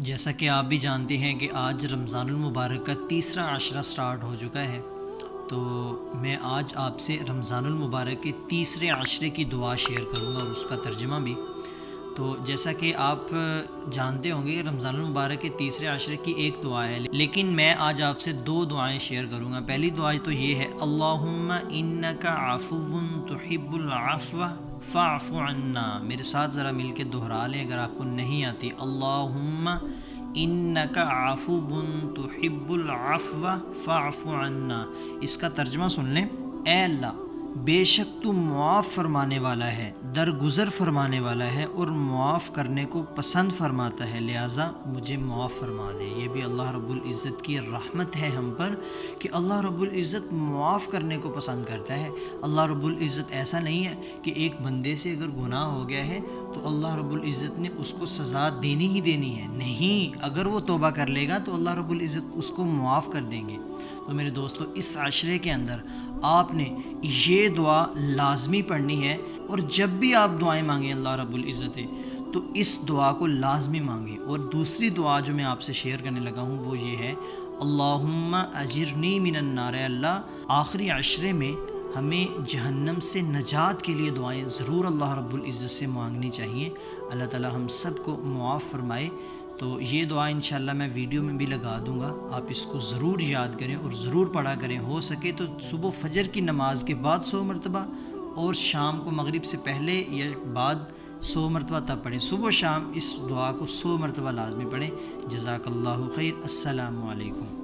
جیسا کہ آپ بھی جانتے ہیں کہ آج رمضان المبارک کا تیسرا عشرہ سٹارٹ ہو چکا ہے، تو میں آج آپ سے رمضان المبارک کے تیسرے عشرے کی دعا شیئر کروں گا اور اس کا ترجمہ بھی۔ تو جیسا کہ آپ جانتے ہوں گے کہ رمضان المبارک کے تیسرے عشرے کی ایک دعا ہے، لیکن میں آج آپ سے دو دعائیں شیئر کروں گا۔ پہلی دعا تو یہ ہے، اللہم انک عفو تحب العفو فاعف عنا۔ میرے ساتھ ذرا مل کے دہرا لیں اگر آپ کو نہیں آتی، اللہم انک عفو تحب العفو فاعف عنا۔ اس کا ترجمہ سن لیں، اے اللہ بے شک تو معاف فرمانے والا ہے، درگزر فرمانے والا ہے اور معاف کرنے کو پسند فرماتا ہے، لہٰذا مجھے معاف فرما دے۔ یہ بھی اللہ رب العزت کی رحمت ہے ہم پر کہ اللہ رب العزت معاف کرنے کو پسند کرتا ہے۔ اللہ رب العزت ایسا نہیں ہے کہ ایک بندے سے اگر گناہ ہو گیا ہے تو اللہ رب العزت نے اس کو سزا دینی ہی دینی ہے، نہیں، اگر وہ توبہ کر لے گا تو اللہ رب العزت اس کو معاف کر دیں گے۔ تو میرے دوستو، اس عشرے کے اندر آپ نے یہ دعا لازمی پڑھنی ہے، اور جب بھی آپ دعائیں مانگیں اللہ رب العزت تو اس دعا کو لازمی مانگیں۔ اور دوسری دعا جو میں آپ سے شیئر کرنے لگا ہوں وہ یہ ہے، اللہم اجرنی من النار۔ اللہ آخری عشرے میں ہمیں جہنم سے نجات کے لیے دعائیں ضرور اللہ رب العزت سے مانگنی چاہیے۔ اللہ تعالی ہم سب کو معاف فرمائے۔ تو یہ دعا انشاءاللہ میں ویڈیو میں بھی لگا دوں گا، آپ اس کو ضرور یاد کریں اور ضرور پڑھا کریں۔ ہو سکے تو صبح فجر کی نماز کے بعد 100 مرتبہ، اور شام کو مغرب سے پہلے یا بعد 100 مرتبہ تب پڑھیں۔ صبح و شام اس دعا کو 100 مرتبہ لازمی پڑھیں۔ جزاک اللہ خیر۔ السلام علیکم۔